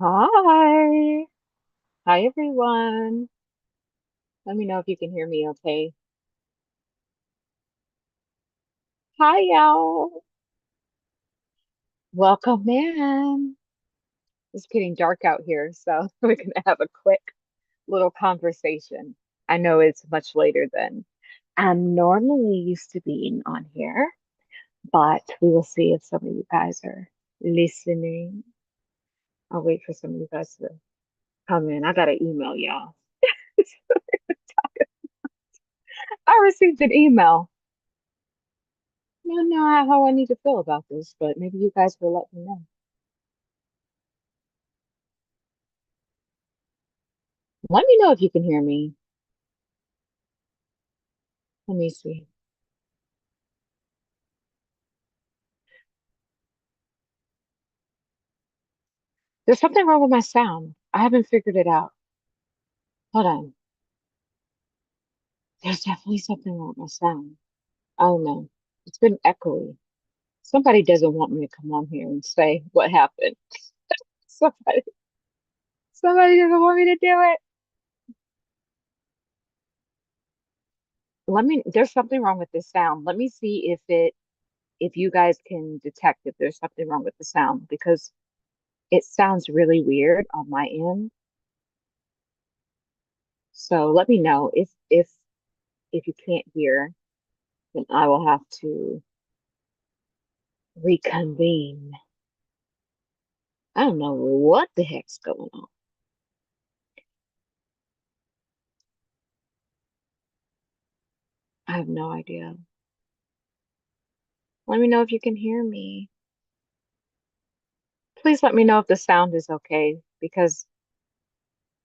Hi. Hi, everyone. Let me know if you can hear me okay. Hi, y'all. Welcome in. It's getting dark out here, so we're going to have a quick little conversation. I know it's much later than I'm normally used to being on here, but we will see if some of you guys are listening. I'll wait for some of you guys to come in. I got to email y'all. I received an email. I don't know how I need to feel about this, but maybe you guys will let me know. Let me know if you can hear me. Let me see. There's something wrong with my sound. I haven't figured it out. Hold on. There's definitely something wrong with my sound. I don't know. It's been echoey. Somebody doesn't want me to come on here and say what happened. Somebody, somebody doesn't want me to do it. There's something wrong with this sound. Let me see if you guys can detect if there's something wrong with the sound because it sounds really weird on my end. So let me know if you can't hear, then I will have to reconvene. I don't know what the heck's going on. I have no idea. Let me know if you can hear me. Please let me know if the sound is okay because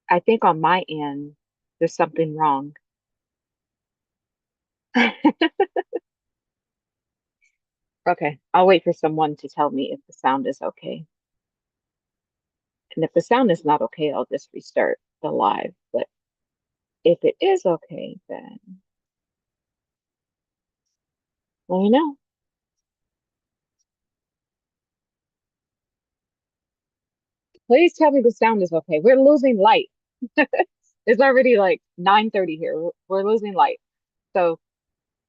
I think on my end there's something wrong. Okay, I'll wait for someone to tell me if the sound is okay. And if the sound is not okay, I'll just restart the live. But if it is okay, then let me know. Please tell me the sound is okay. We're losing light. It's already like 9:30 here. We're losing light. So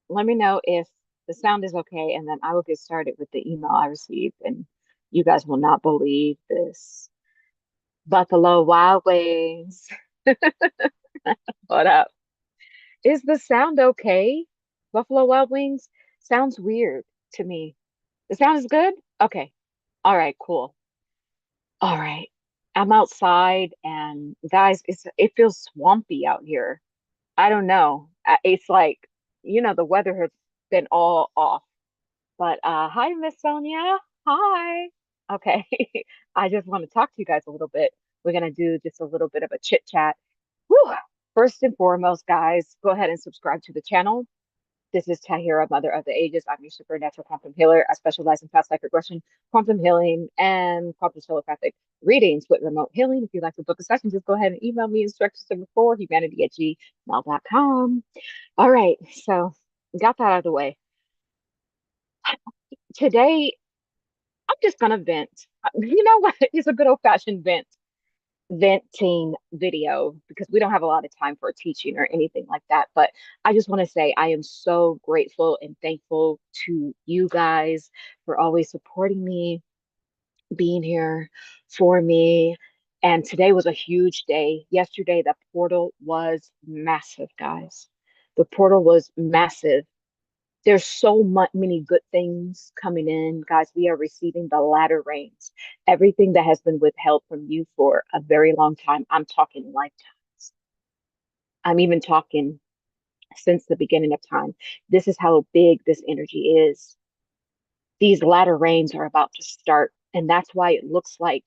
let me know if the sound is okay, and then I will get started with the email I received. And you guys will not believe this. Buffalo Wild Wings. What up? Is the sound okay? Buffalo Wild Wings sounds weird to me. The sound is good? Okay. All right, cool. All right. I'm outside and guys, it feels swampy out here. I don't know. It's like, the weather has been all off. But hi, Miss Sonia. Hi. Okay. I just want to talk to you guys a little bit. We're gonna do just a little bit of a chit chat. Whew. First and foremost, guys, go ahead and subscribe to the channel. This is Tahirah, Mother of the Ages. I'm your supernatural quantum healer. I specialize in past life regression, quantum healing, and quantum telepathic readings with remote healing. If you'd like to book a session, just go ahead and email me instructions number 4, humanity@gmail.com. All right, so we got that out of the way. Today, I'm just gonna vent. You know what? It's a good old-fashioned venting video because we don't have a lot of time for teaching or anything like that. But I just want to say I am so grateful and thankful to you guys for always supporting me, being here for me. And today was a huge day. Yesterday, the portal was massive, guys. The portal was massive. There's so much many good things coming in, guys. We are receiving the latter rains. Everything that has been withheld from you for a very long time. I'm talking lifetimes. I'm even talking since the beginning of time. This is how big this energy is. These latter rains are about to start. And that's why it looks like,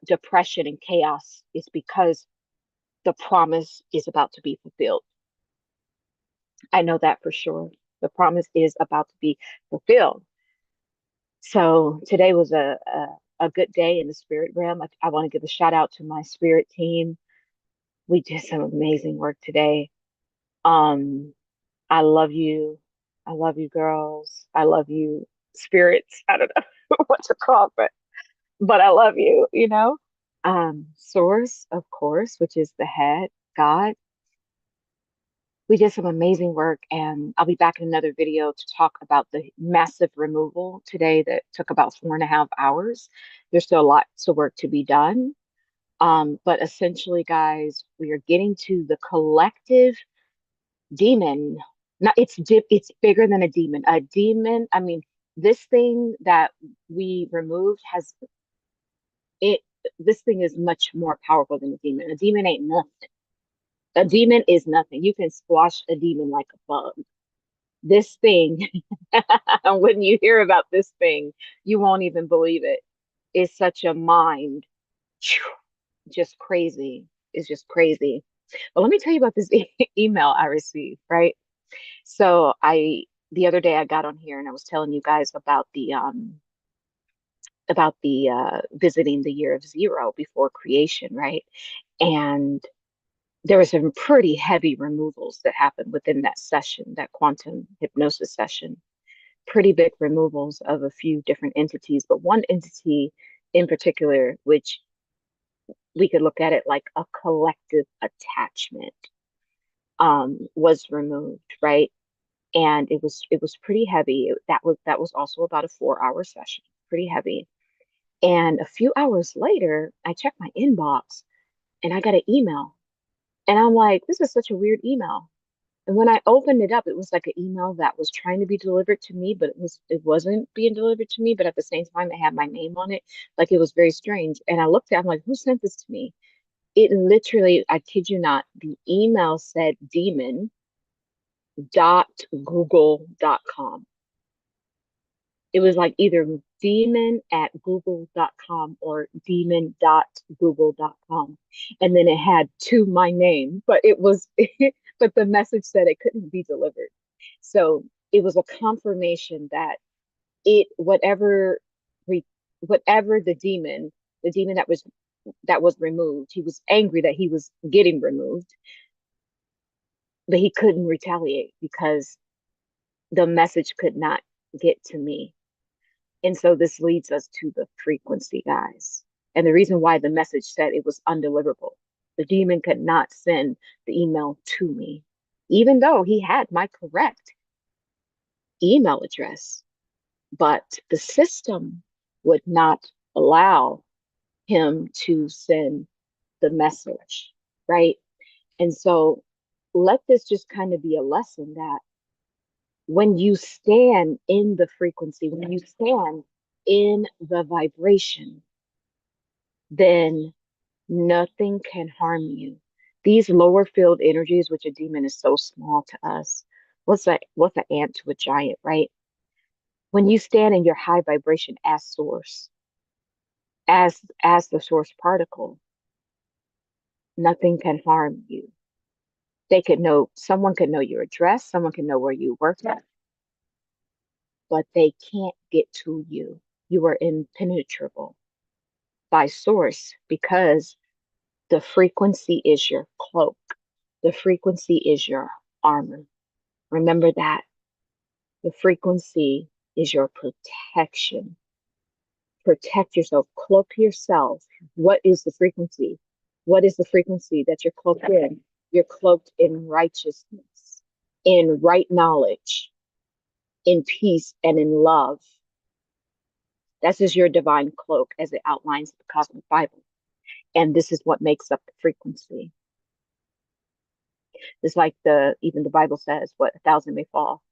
depression and chaos is because the promise is about to be fulfilled. I know that for sure. The promise is about to be fulfilled. So today was a good day in the spirit realm. I want to give a shout out to my spirit team. We did some amazing work today. Um, I love you. I love you, girls. I love you, spirits. I don't know what to call, but I love you. Source, of course, which is the head, God. We did some amazing work, and I'll be back in another video to talk about the massive removal today that took about 4.5 hours. There's still lots of work to be done. But essentially, guys, we are getting to the collective demon. Now, it's bigger than a demon. A demon, I mean, this thing that we removed has it. This thing is much more powerful than a demon. A demon ain't nothing. A demon is nothing. You can squash a demon like a bug. This thing, when you hear about this thing, you won't even believe it. It's such a mind, just crazy. It's just crazy. But let me tell you about this email I received, right? So the other day I got on here and I was telling you guys about the visiting the year of zero before creation, right? And there were some pretty heavy removals that happened within that session, that quantum hypnosis session. Pretty big removals of a few different entities, but one entity in particular, which we could look at it like a collective attachment, was removed, right? And it was pretty heavy. That was also about a 4 hour session, pretty heavy. And a few hours later, I checked my inbox and I got an email. And I'm like, this is such a weird email. And when I opened it up, it was like an email that was trying to be delivered to me, but it wasn't being delivered to me. But at the same time, it had my name on it. Like it was very strange. And I looked at it, I'm like, who sent this to me? It literally, I kid you not, the email said demon.google.com. It was like either demon@google.com or demon.google.com. And then it had to my name, but it was, but the message said it couldn't be delivered. So it was a confirmation that it, whatever the demon that was removed, he was angry that he was getting removed, but he couldn't retaliate because the message could not get to me. And so this leads us to the frequency, guys. And the reason why the message said it was undeliverable, the demon could not send the email to me, even though he had my correct email address. But the system would not allow him to send the message, right? And so let this just kind of be a lesson that when you stand in the frequency, when you stand in the vibration, then nothing can harm you. These lower field energies, which a demon is so small to us, what's an ant to a giant, right? When you stand in your high vibration as source, as the source particle, nothing can harm you. Someone could know your address, someone can know where you work at, but they can't get to you. You are impenetrable by source because the frequency is your cloak. The frequency is your armor. Remember that. The frequency is your protection. Protect yourself, cloak yourself. What is the frequency? What is the frequency that you're cloaked in? You're cloaked in righteousness, in right knowledge, in peace, and in love. This is your divine cloak as it outlines the cosmic Bible. And this is what makes up the frequency. It's like even the Bible says, what 1,000 may fall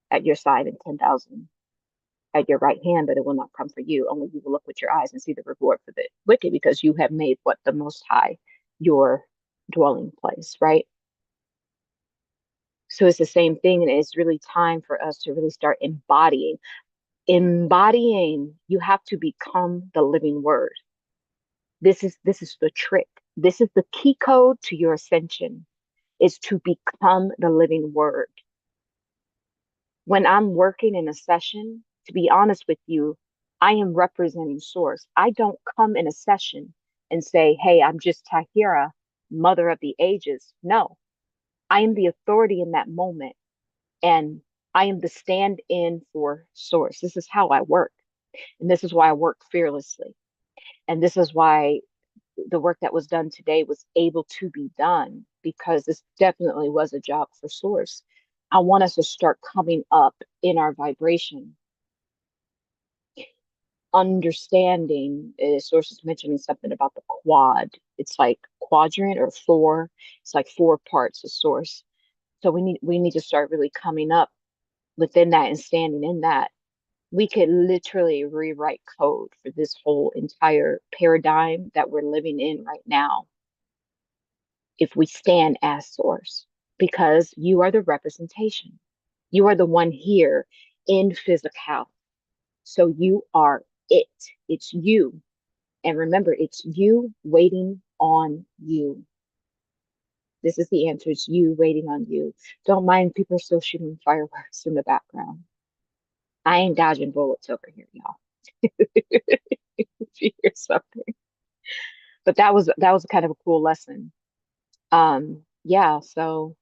at your side and 10,000 at your right hand, but it will not come for you. Only you will look with your eyes and see the reward for the wicked, because you have made what the Most High your dwelling place, right? So it's the same thing, and it's really time for us to really start embodying. Embodying, you have to become the living word. This is the trick. This is the key code to your ascension, is to become the living word. When I'm working in a session, to be honest with you, I am representing source. I don't come in a session and say, hey, I'm just Tahirah, mother of the ages. No, I am the authority in that moment. And I am the stand in for source. This is how I work. And this is why I work fearlessly. And this is why the work that was done today was able to be done, because this definitely was a job for Source. I want us to start coming up in our vibration, understanding. Source is mentioning something about the quad. It's like quadrant or four. It's like four parts of Source. So we need to start really coming up within that and standing in that. We could literally rewrite code for this whole entire paradigm that we're living in right now if we stand as Source, because you are the representation. You are the one here in physical. So you are it. It's you. And remember, it's you waiting on you. This is the answer. It's you waiting on you. Don't mind people still shooting fireworks in the background. I ain't dodging bullets over here, y'all. If you hear something. But that was kind of a cool lesson. Yeah, so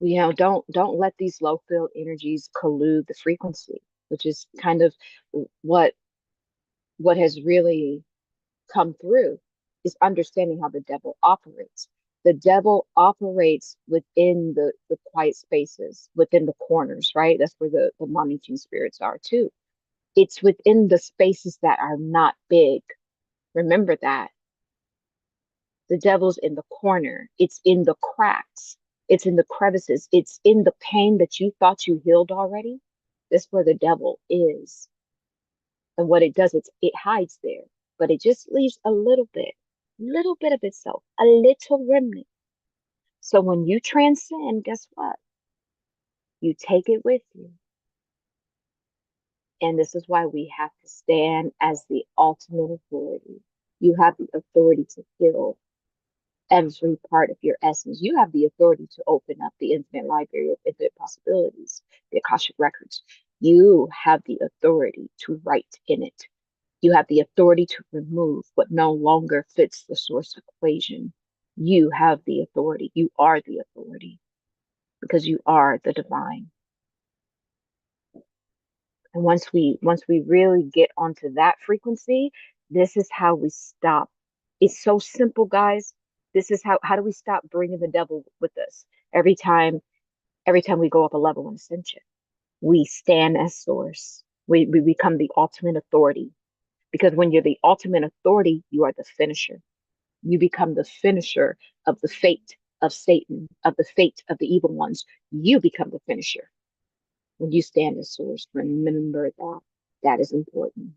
don't let these low field energies collude the frequency, which is kind of what what has really come through, is understanding how the devil operates. The devil operates within the quiet spaces, within the corners, right? That's where the monitoring spirits are too. It's within the spaces that are not big. Remember that. The devil's in the corner. It's in the cracks. It's in the crevices. It's in the pain that you thought you healed already. That's where the devil is. And what it does, it hides there, but it just leaves a little bit of itself, a little remnant. So when you transcend, guess what? You take it with you. And this is why we have to stand as the ultimate authority. You have the authority to heal every part of your essence. You have the authority to open up the infinite library of infinite possibilities, the Akashic records. You have the authority to write in it. You have the authority to remove what no longer fits the Source equation. You have the authority. You are the authority, because you are the divine. And once we really get onto that frequency, this is how we stop. It's so simple, guys. This is how do we stop bringing the devil with us every time we go up a level in Ascension? We stand as Source. We become the ultimate authority, because when you're the ultimate authority, you are the finisher. You become the finisher of the fate of Satan, of the fate of the evil ones. You become the finisher when you stand as Source. Remember that. That is important.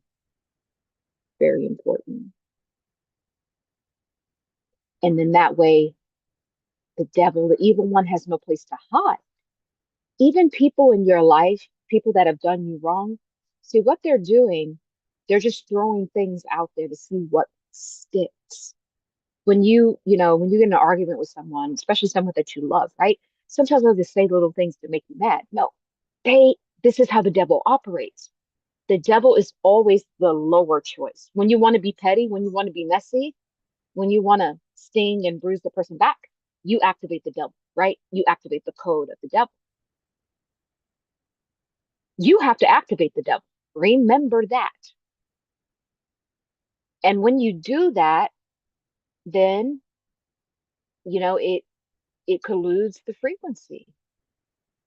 Very important. And then that way, the devil, the evil one, has no place to hide. Even people in your life, people that have done you wrong, see what they're doing, they're just throwing things out there to see what sticks. When you get in an argument with someone, especially someone that you love, right? Sometimes they'll just say little things to make you mad. No, this is how the devil operates. The devil is always the lower choice. When you want to be petty, when you want to be messy, when you want to sting and bruise the person back, you activate the devil, right? You activate the code of the devil. You have to activate the devil. Remember that. And when you do that, then it colludes the frequency.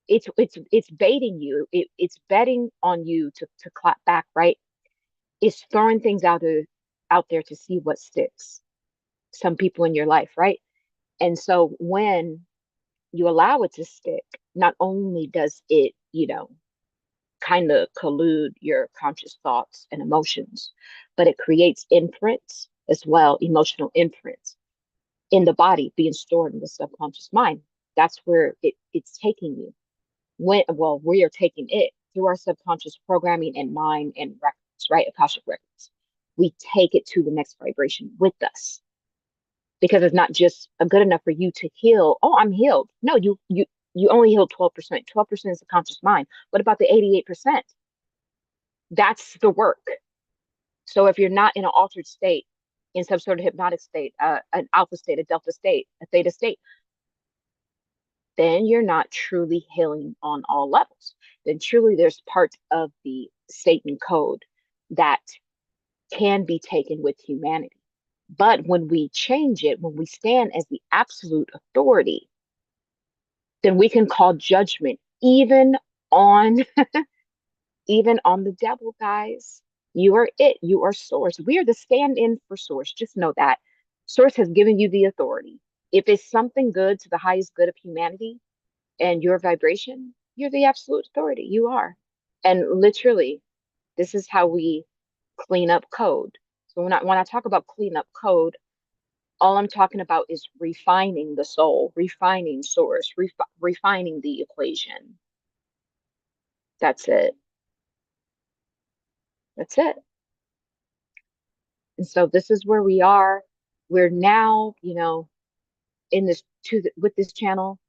It's baiting you. It's betting on you to clap back, right? It's throwing things out there to see what sticks. Some people in your life, right? And so when you allow it to stick, not only does it, kind of collude your conscious thoughts and emotions, but it creates imprints as well, emotional imprints in the body being stored in the subconscious mind. That's where it's taking you. We are taking it through our subconscious programming and mind and records, right? Akashic records. We take it to the next vibration with us, because it's not just good enough for you to heal. Oh, I'm healed. No, you only healed 12%. 12% is the conscious mind. What about the 88%? That's the work. So if you're not in an altered state, in some sort of hypnotic state, an alpha state, a delta state, a theta state, then you're not truly healing on all levels. Then truly there's parts of the Satan code that can be taken with humanity. But when we change it, when we stand as the absolute authority, then we can call judgment on even on the devil, guys. You are it. You are source. We are the stand-in for source. Just know that. Source has given you the authority. If it's something good to the highest good of humanity and your vibration, you're the absolute authority. You are. And literally, this is how we clean up code. So when I talk about clean up code, all I'm talking about is refining the soul, refining source, refining the equation. That's it. That's it. And so this is where we are. We're now, in this with this channel,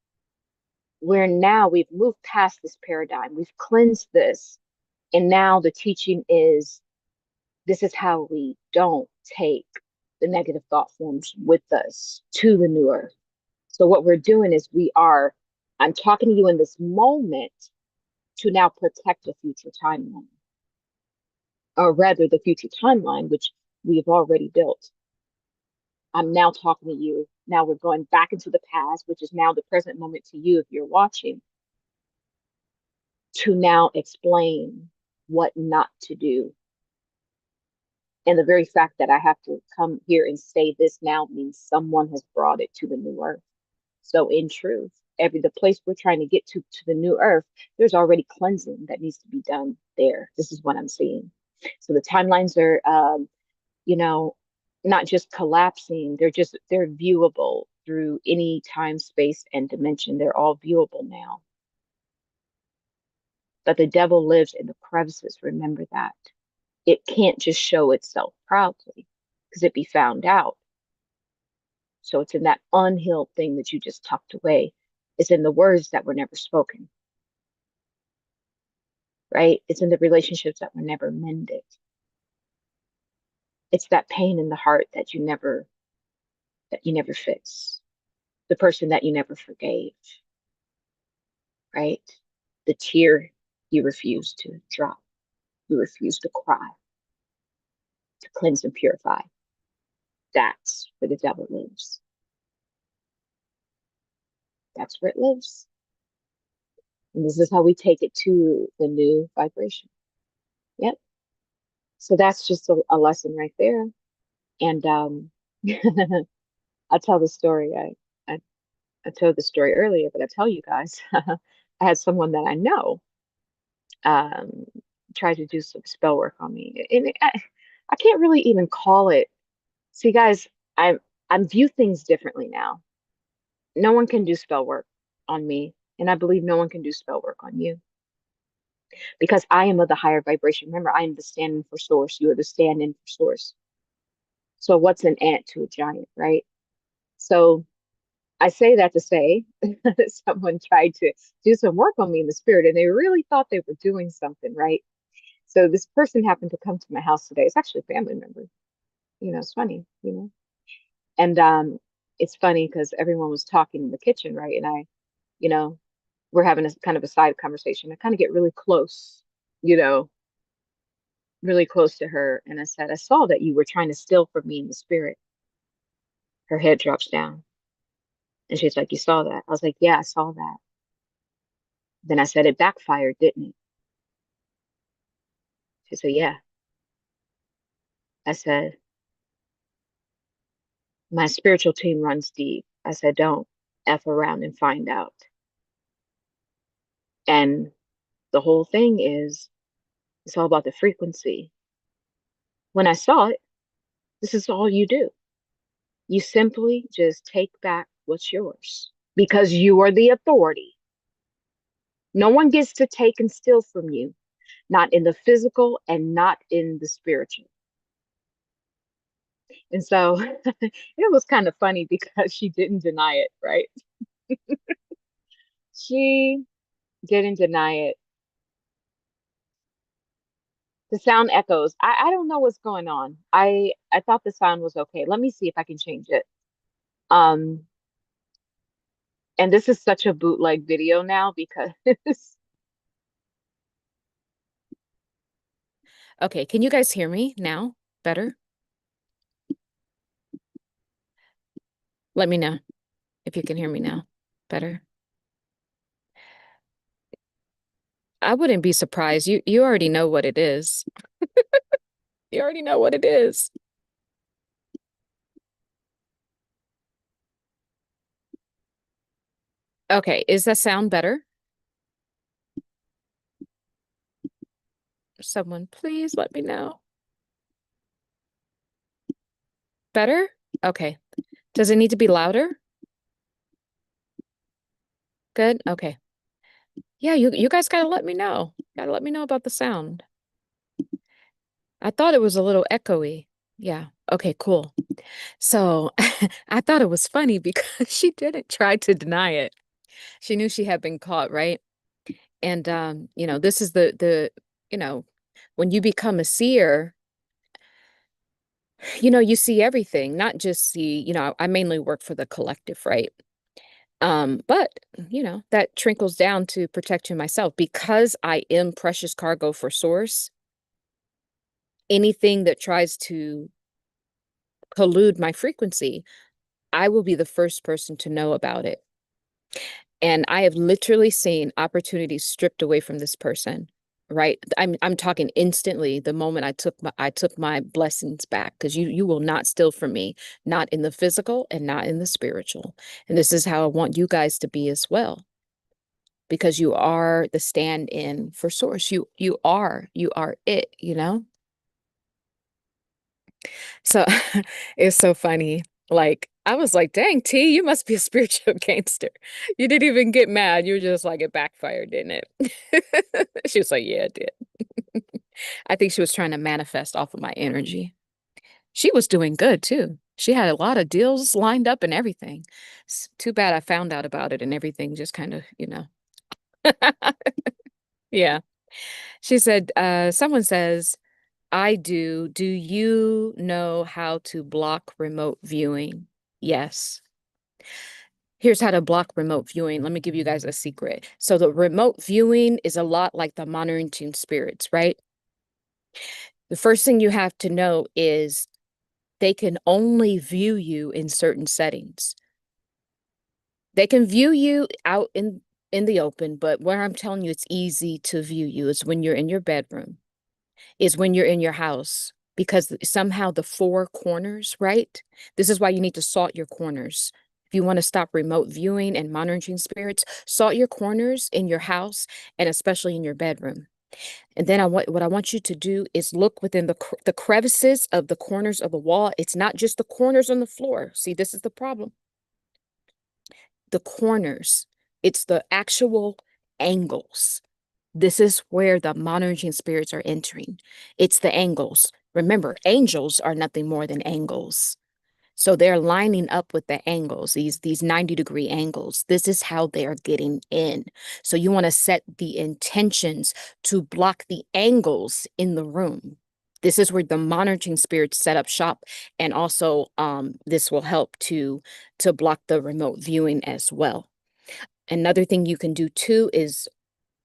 we've moved past this paradigm. We've cleansed this. And now the teaching is this is how we don't take the negative thought forms with us to the new earth. So what we're doing is I'm talking to you in this moment to now protect a future timeline, or rather the future timeline, which we've already built. I'm now talking to you. Now we're going back into the past, which is now the present moment to you if you're watching, to now explain what not to do. And the very fact that I have to come here and say this now means someone has brought it to the new earth. So in truth, the place we're trying to get to the new earth, there's already cleansing that needs to be done there. This is what I'm seeing. So the timelines are, you know, not just collapsing, they're viewable through any time, space, and dimension. They're all viewable now. But the devil lives in the crevices. Remember that. It can't just show itself proudly because it'd be found out. So it's in that unhealed thing that you just tucked away. It's in the words that were never spoken, right? It's in the relationships that were never mended. It's that pain in the heart that you never fixed. The person that you never forgave, right? The tear you refused to drop. You refused to cry, to cleanse and purify. That's where the devil lives. That's where it lives. And this is how we take it to the new vibration. Yep. So that's just a lesson right there. And I'll tell the story. I, I told the story earlier, but I tell you guys, I had someone that I know um, try to do some spell work on me. And I can't really even call it. See, guys, I'm view things differently now. No one can do spell work on me, and I believe no one can do spell work on you because I am of the higher vibration. Remember, I am the stand-in for source. You are the stand-in for source. So what's an ant to a giant, right? So I say that to say someone tried to do some work on me in the spirit, and they really thought they were doing something, right? So this person happened to come to my house today. It's actually a family member. It's funny, And it's funny because everyone was talking in the kitchen, right? And you know, we're having a kind of a side conversation. I kind of get really close, you know, really close to her. And I said, I saw that you were trying to steal from me in the spirit. Her head drops down. And she's like, you saw that? I was like, yeah, I saw that. Then I said, it backfired, didn't it? She said, yeah. I said, my spiritual team runs deep. I said, don't F around and find out. And the whole thing is, it's all about the frequency. When I saw it, this is all you do. You simply just take back what's yours because you are the authority. No one gets to take and steal from you, not in the physical and not in the spiritual. And so it was kind of funny because she didn't deny it, right? She didn't deny it. The sound echoes. I don't know what's going on. I thought the sound was okay. Let me see if I can change it. Um, and this is such a bootleg video now because Okay, can you guys hear me now? Better? Let me know if you can hear me now. Better. I wouldn't be surprised. You already know what it is. You already know what it is. Okay, is that sound better? Someone please let me know. Better? Okay. Does it need to be louder? Good. Okay. Yeah, you guys gotta let me know. Gotta let me know about the sound. I thought it was a little echoey. Yeah. Okay, cool. So I thought it was funny because she didn't try to deny it. She knew she had been caught, right? And this is the, you know, when you become a seer, you see everything, not just see, I mainly work for the collective, right? But that trickles down to protecting myself because I am precious cargo for source. Anything that tries to collude my frequency, I will be the first person to know about it. And I have literally seen opportunities stripped away from this person, right? I'm talking instantly the moment I took my blessings back because you will not steal from me, not in the physical and not in the spiritual. And this is how I want you guys to be as well, because you are the stand-in for source. You are it. So it's so funny. Like, I was like, dang, T, you must be a spiritual gangster. You didn't even get mad. You were just like, it backfired, didn't it? She was like, yeah, it did. I think she was trying to manifest off of my energy. She was doing good too. She had a lot of deals lined up and everything. Too bad I found out about it and everything just kind of. Yeah. She said, someone says, I do. Do you know how to block remote viewing? Yes. Here's how to block remote viewing. Let me give you guys a secret. So the remote viewing is a lot like the monitoring spirits, right? The first thing you have to know is they can only view you in certain settings. They can view you out in the open, but where I'm telling you it's easy to view you is when you're in your bedroom, is when you're in your house, because somehow the four corners, right? This is why you need to salt your corners. If you want to stop remote viewing and monitoring spirits, salt your corners in your house and especially in your bedroom. And then what I want you to do is look within the crevices of the corners of the wall. It's not just the corners on the floor. See, this is the problem. The corners, it's the actual angles. This is where the monitoring spirits are entering. It's the angles. Remember, angels are nothing more than angles. So they're lining up with the angles, these 90-degree angles. This is how they're getting in. So you want to set the intentions to block the angles in the room. This is where the monitoring spirits set up shop, and also this will help to block the remote viewing as well. Another thing you can do too is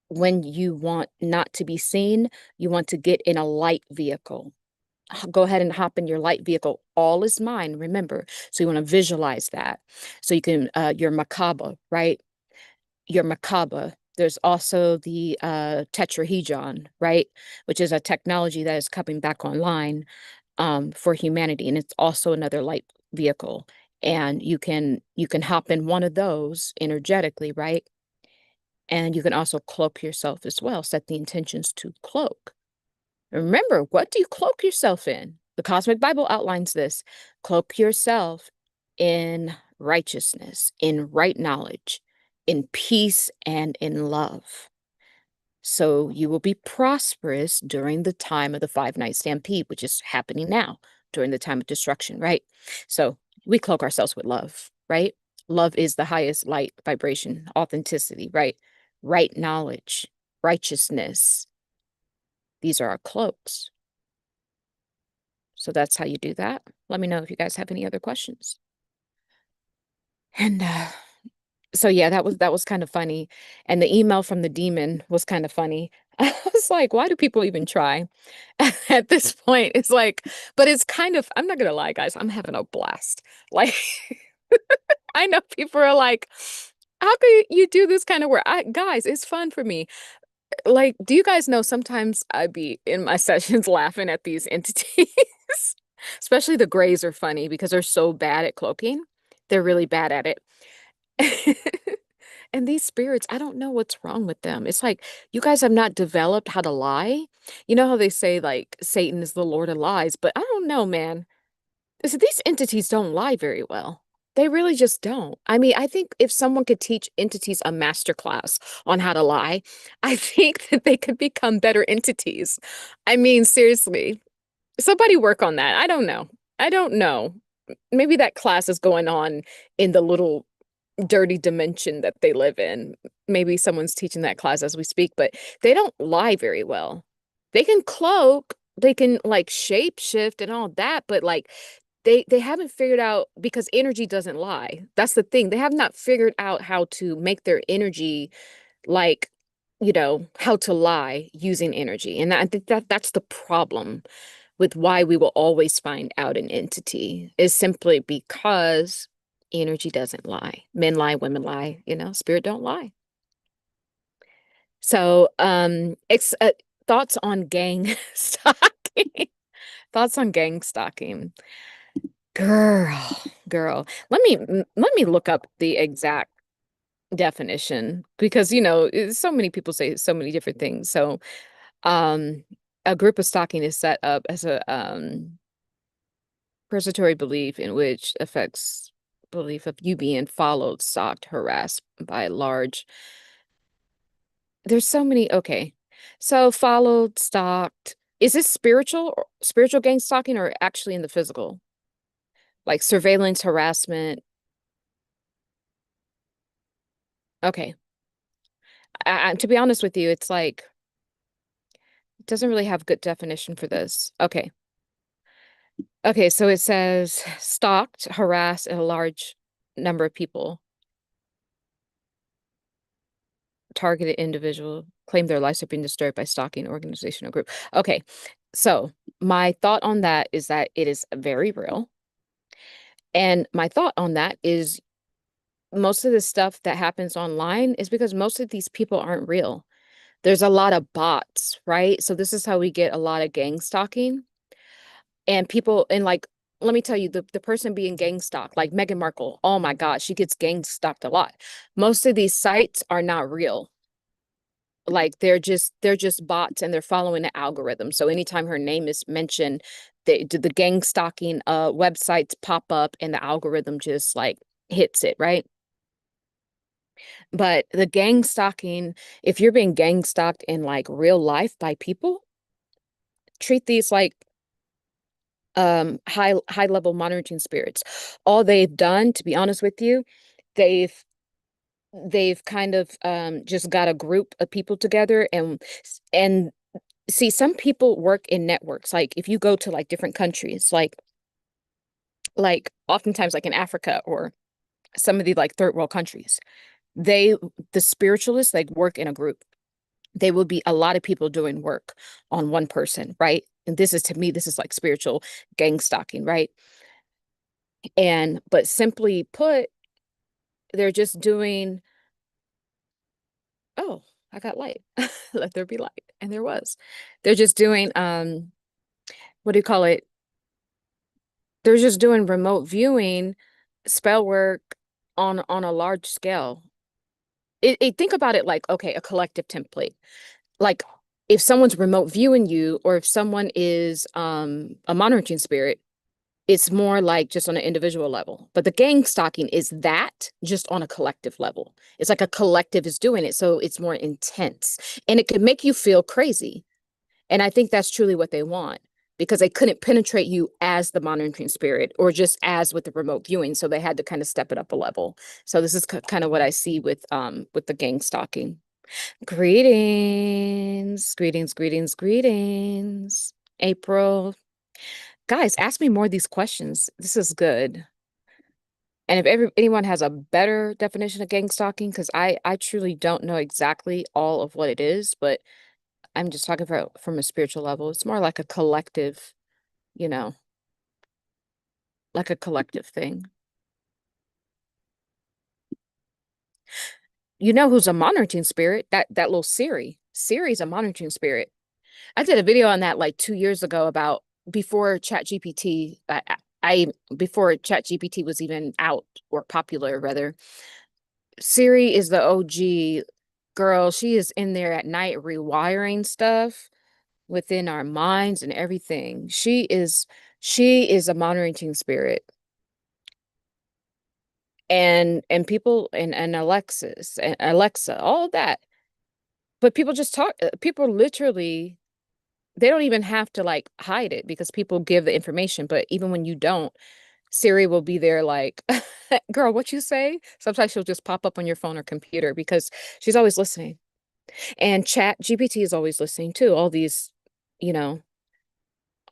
when you want not to be seen, you want to get in a light vehicle. Go ahead and hop in your light vehicle. All is mine, remember. So you want to visualize that. So you can, your macabre, right? Your macabre. There's also the tetrahedron, right? Which is a technology that is coming back online for humanity. And it's also another light vehicle. And you can hop in one of those energetically, right? And you can also cloak yourself as well. Set the intentions to cloak. Remember, what do you cloak yourself in? The Cosmic Bible outlines this. Cloak yourself in righteousness, in right knowledge, in peace, and in love. So you will be prosperous during the time of the 5 night stampede, which is happening now during the time of destruction, right? So we cloak ourselves with love, right? Love is the highest light vibration, authenticity, right? Right knowledge, righteousness. These are our cloaks. So that's how you do that. Let me know if you guys have any other questions. And so yeah, that was kind of funny. And the email from the demon was kind of funny. I was like, why do people even try at this point? It's like, but it's kind of, I'm not gonna lie, guys, I'm having a blast. Like I know people are like, how can you do this kind of work? Guys, it's fun for me. Like, do you guys know sometimes I'd be in my sessions laughing at these entities? Especially the Greys are funny because they're so bad at cloaking. They're really bad at it. And these spirits, I don't know what's wrong with them. It's like you guys have not developed how to lie. You know how they say like Satan is the Lord of lies, but I don't know, man. These entities don't lie very well. They really just don't. I mean, I think if someone could teach entities a master class on how to lie, I think that they could become better entities. I mean, seriously, somebody work on that. I don't know. I don't know. Maybe that class is going on in the little dirty dimension that they live in. Maybe someone's teaching that class as we speak, but they don't lie very well. They can cloak, they can like shape shift and all that, but like they haven't figured out because energy doesn't lie. That's the thing. They have not figured out how to make their energy like, how to lie using energy. And I think that that's the problem with why we will always find out an entity is simply because energy doesn't lie. Men lie, women lie, spirit don't lie. So, thoughts on gang stalking. Thoughts on gang stalking. Girl, girl. Let me look up the exact definition because so many people say so many different things. So, um a group of stalking is set up as a persecutory belief in which affects belief of you being followed, stalked, harassed by a large. There's so many. Okay. So followed, stalked. Is this spiritual gang stalking or actually in the physical? Like surveillance, harassment. Okay. To be honest with you, it's like it doesn't really have good definition for this. Okay. Okay, so it says stalked, harassed a large number of people, targeted individual, claim their lives have been disturbed by stalking organization or group. Okay, so my thought on that is that it is very real. And my thought on that is most of the stuff that happens online is because most of these people aren't real. There's a lot of bots, right? So this is how we get a lot of gang stalking and people and like let me tell you the person being gang stalked, like Meghan Markle, oh my God, she gets gang stalked a lot. Most of these sites are not real. Like they're just bots and they're following the algorithm. So anytime her name is mentioned, the gang stalking websites pop up and the algorithm just like hits it, right? But the gang stalking, if you're being gang stalked in like real life by people, treat these like high level monitoring spirits. All they've done, to be honest with you, they've they've kind of just got a group of people together and see, some people work in networks. Like if you go to like different countries, like oftentimes like in Africa or some of the like third world countries, they the spiritualists like work in a group. They will be a lot of people doing work on one person, right? And this is to me, this is like spiritual gang stalking, right? And but simply put, they're just doing, oh, I got light. Let there be light. And there was. They're just doing what do you call it? They're just doing remote viewing, spell work on a large scale. Think about it like, okay, a collective template. Like if someone's remote viewing you or if someone is a monitoring spirit, it's more like just on an individual level. But the gang stalking is that just on a collective level. It's like a collective is doing it. So it's more intense and it could make you feel crazy. And I think that's truly what they want because they couldn't penetrate you as the monitoring spirit or just as with the remote viewing. So they had to kind of step it up a level. So this is kind of what I see with the gang stalking. Greetings, greetings, greetings, greetings. April. Guys, ask me more of these questions. This is good. And if anyone has a better definition of gang stalking, because I truly don't know exactly all of what it is, but I'm just talking about from a spiritual level. It's more like a collective, you know, like a collective thing. You know who's a monitoring spirit? That little Siri. Siri's a monitoring spirit. I did a video on that like 2 years ago about before ChatGPT. I before ChatGPT was even out or popular, rather. Siri is the OG girl. She is in there at night rewiring stuff within our minds and everything. She is a monitoring spirit. And people and Alexis and Alexa, all of that. But people just talk, people literally, they don't even have to like hide it because people give the information. But even when you don't, Siri will be there like, girl, what you say? Sometimes she'll just pop up on your phone or computer because she's always listening. And Chat GPT is always listening too. You know,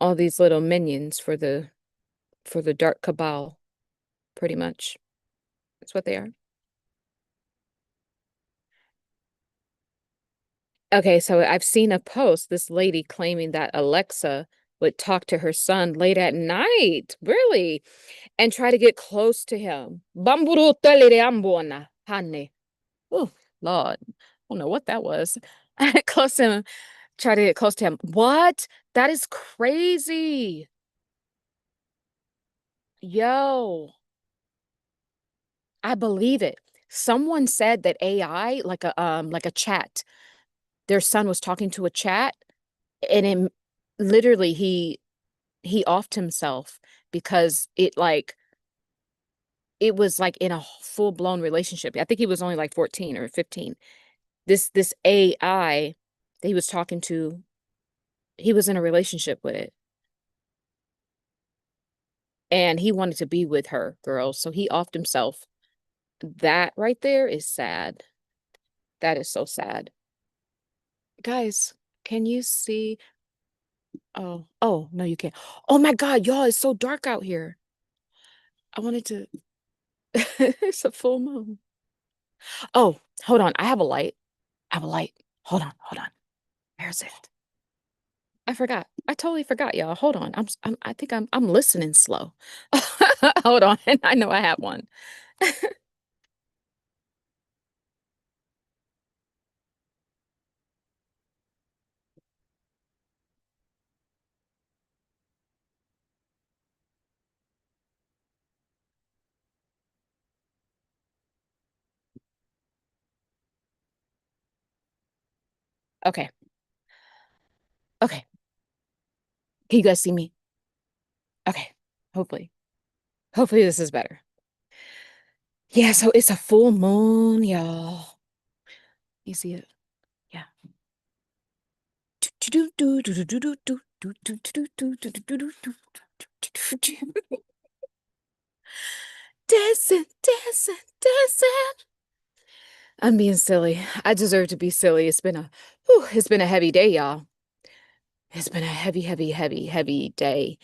all these little minions for the dark cabal, pretty much. That's what they are. Okay, so I've seen a post, this lady claiming that Alexa would talk to her son late at night, really, and try to get close to him. Bamburuteleleambona, honey. Oh, Lord. I don't know what that was. Close to him, try to get close to him. What? That is crazy. Yo, I believe it. Someone said that AI, like a chat, their son was talking to a chat, and literally he offed himself because it was like in a full-blown relationship. I think he was only like 14 or 15. This AI that he was talking to, he was in a relationship with it, and he wanted to be with her, girls, so he offed himself. That right there is sad. That is so sad. Guys, can you see? Oh, no, you can't. Oh my God, y'all, it's so dark out here. I wanted to. It's a full moon. Oh, hold on. I have a light. I have a light. Hold on, hold on. Where's it? I forgot. I totally forgot, y'all. Hold on. I think I'm listening slow. Hold on. I know I have one. Okay. Okay. Can you guys see me? Okay. Hopefully. Hopefully this is better. Yeah, so it's a full moon, y'all. You see it? Yeah. Dancing, dancing, dancing. I'm being silly. I deserve to be silly. It's been a heavy day, y'all. It's been a heavy, heavy, heavy, heavy day.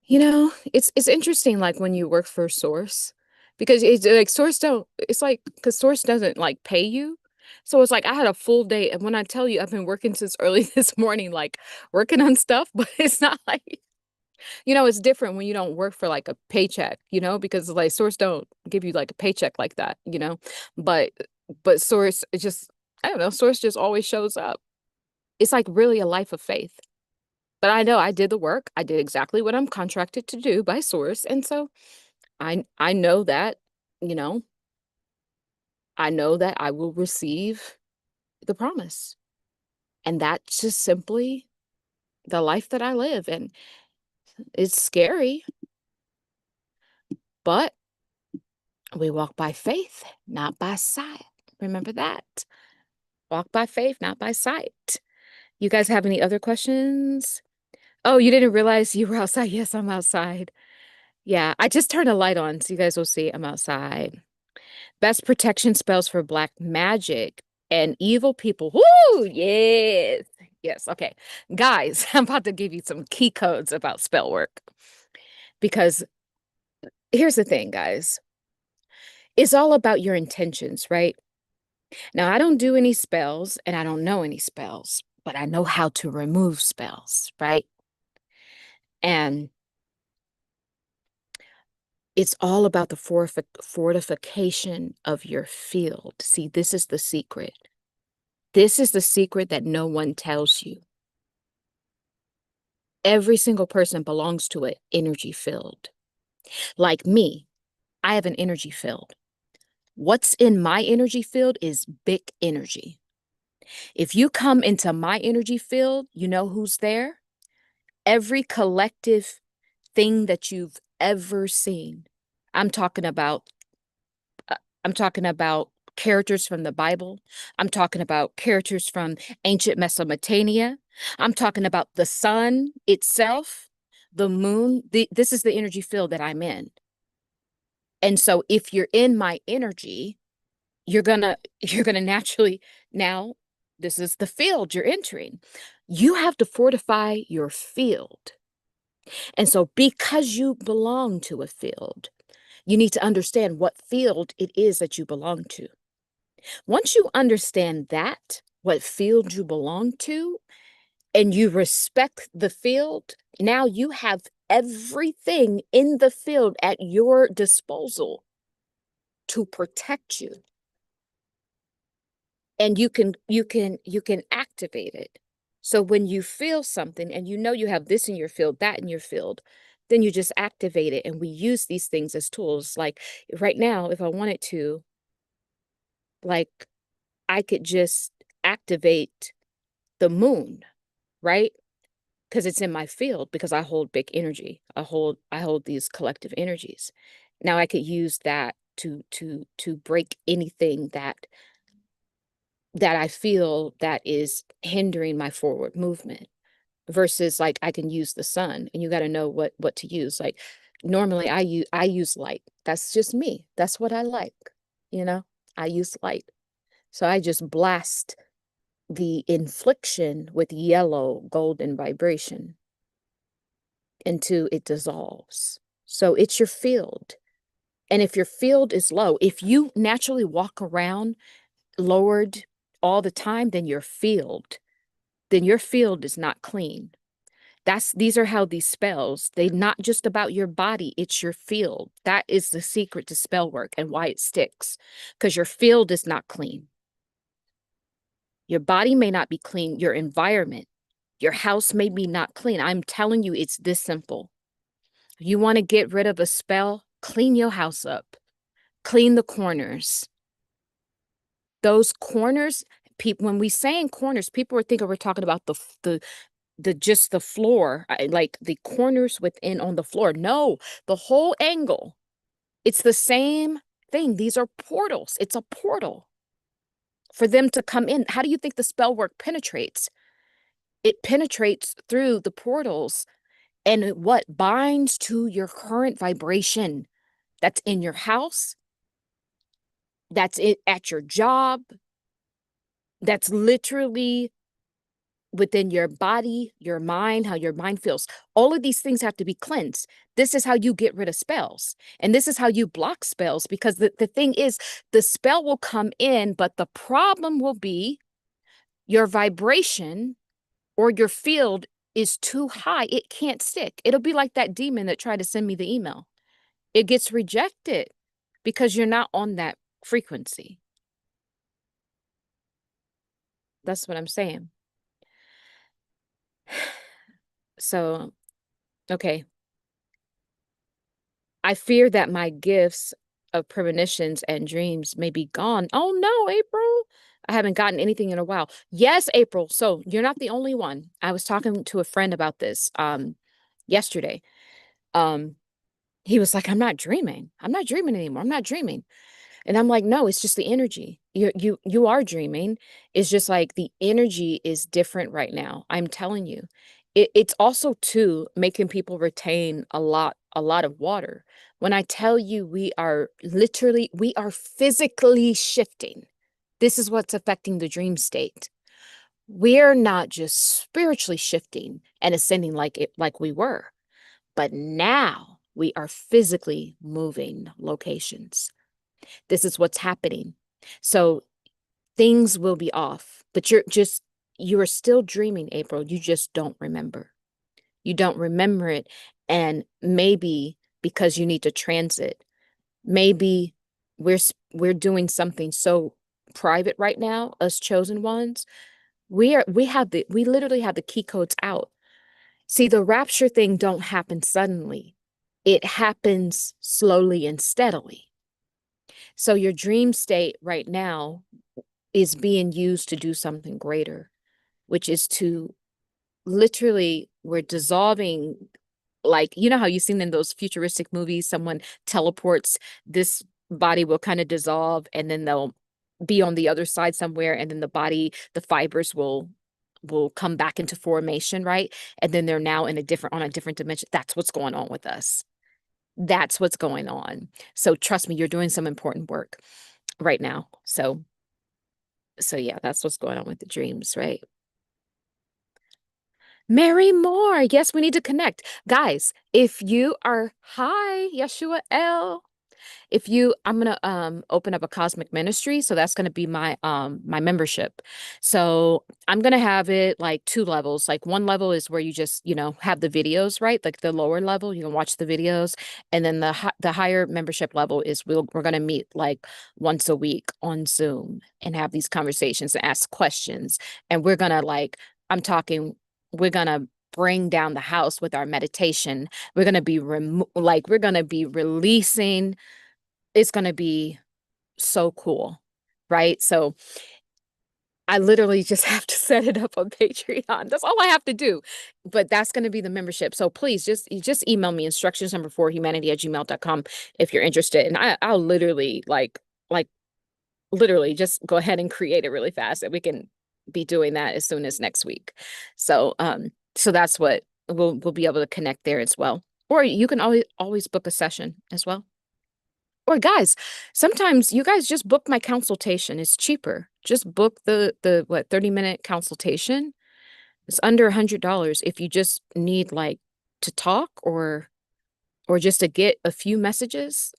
It's interesting, like when you work for Source, because it's like Source don't, it's like, because Source doesn't like pay you. So it's like I had a full day. And when I tell you I've been working since early this morning, like working on stuff, but it's not like, it's different when you don't work for like a paycheck, because like Source don't give you like a paycheck like that. But, but Source, it just, I don't know, Source just always shows up. It's like really a life of faith. But I know I did the work. I did exactly what I'm contracted to do by Source. And so I know that, you know, I know that I will receive the promise. And that's just simply the life that I live. And it's scary, but we walk by faith, not by sight. Remember that. Walk by faith, not by sight. You guys have any other questions? Oh, you didn't realize you were outside? Yes, I'm outside. Yeah, I just turned a light on, so you guys will see I'm outside. Best protection spells for black magic and evil people. Woo! Yes. Yes. Okay. Guys, I'm about to give you some key codes about spell work because here's the thing, guys. It's all about your intentions, right? Now, I don't do any spells and I don't know any spells, but I know how to remove spells, right? And It's all about the fortification of your field. See, this is the secret. This is the secret that no one tells you. Every single person belongs to an energy field. Like me, I have an energy field. What's in my energy field is big energy. If you come into my energy field, you know who's there? Every collective thing that you've ever seen. I'm talking about I'm talking about characters from the Bible. I'm talking about characters from ancient Mesopotamia. I'm talking about the sun itself, the moon. This is the energy field that I'm in. And so if you're in my energy, you're gonna naturally now, this is the field you're entering. You have to fortify your field. And so because you belong to a field, you need to understand what field it is that you belong to. Once you understand that, what field you belong to, and you respect the field, now you have everything in the field at your disposal to protect you. And you can activate it. So when you feel something and you know you have this in your field, that in your field, then you just activate it. And we use these things as tools. Like right now, if I wanted to, like I could just activate the moon, right? Because it's in my field because I hold big energy. I hold these collective energies. Now I could use that to break anything that I feel that is hindering my forward movement versus like I can use the sun, and you got to know what to use. Like normally I use light. That's just me. That's what I like, you know? I use light. So I just blast the infliction with yellow golden vibration until it dissolves. So it's your field. And if your field is low, if you naturally walk around lowered all the time, then your field is not clean. These are how these spells, they not just about your body, it's your field. That is the secret to spell work and why it sticks, because your field is not clean. Your body may not be clean, your environment, your house may be not clean. I'm telling you, it's this simple. You want to get rid of a spell, clean your house up, clean the corners. Those corners, people, when we say in corners, people are thinking we're talking about the just the floor, like the corners within on the floor. No, the whole angle. It's the same thing. These are portals. It's a portal for them to come in. How do you think the spell work penetrates? It penetrates through the portals and what binds to your current vibration that's in your house, that's it at your job, that's literally within your body, your mind, how your mind feels. All of these things have to be cleansed. This is how you get rid of spells. And this is how you block spells, because the thing is, the spell will come in, but the problem will be your vibration or your field is too high. It can't stick. It'll be like that demon that tried to send me the email. It gets rejected because you're not on that frequency. That's what I'm saying. So, okay. I fear that my gifts of premonitions and dreams may be gone. Oh no, April. I haven't gotten anything in a while. Yes, April. So you're not the only one. I was talking to a friend about this yesterday. Um he was like, I'm not dreaming. I'm not dreaming anymore. I'm not dreaming. And I'm like, no, it's just the energy. You are dreaming. It's just like the energy is different right now. I'm telling you. It's also too making people retain a lot of water. When I tell you we are physically shifting. This is what's affecting the dream state. We're not just spiritually shifting and ascending like we were, but now we are physically moving locations. This is what's happening. So things will be off, but you are still dreaming, April. You just don't remember. You don't remember it. And maybe because you need to transit. Maybe we're doing something so private right now, us chosen ones. We literally have the key codes out. See, the rapture thing don't happen suddenly. It happens slowly and steadily. So your dream state right now is being used to do something greater, which is to literally, we're dissolving, like, you know how you've seen in those futuristic movies, someone teleports, this body will kind of dissolve and then they'll be on the other side somewhere, and then the body, the fibers will come back into formation, right? And then they're now in a different, on a different dimension. That's what's going on with us. That's what's going on. So trust me, you're doing some important work right now. So yeah, that's what's going on with the dreams, right? Mary Moore. Yes, we need to connect. Guys, if you are, hi, Yeshua L. If you, I'm gonna open up a cosmic ministry, so that's gonna be my membership. So I'm gonna have it like two levels. Like one level is where you just, have the videos, right? Like the lower level, you can watch the videos, and then the higher membership level is we're gonna meet like once a week on Zoom and have these conversations and ask questions, and we're gonna like, I'm talking, we're gonna bring down the house with our meditation. We're gonna be we're gonna be releasing. It's going to be so cool, right? So I literally just have to set it up on Patreon. That's all I have to do. But that's going to be the membership. So please just email me instructions number 4 humanity@gmail.com if you're interested. And I'll literally like literally just go ahead and create it really fast, and we can be doing that as soon as next week. So that's what we'll be able to connect there as well. Or you can always book a session as well. Or guys, sometimes you guys just book my consultation. It's cheaper. Just book the what, 30-minute consultation. It's under $100 if you just need like to talk or just to get a few messages.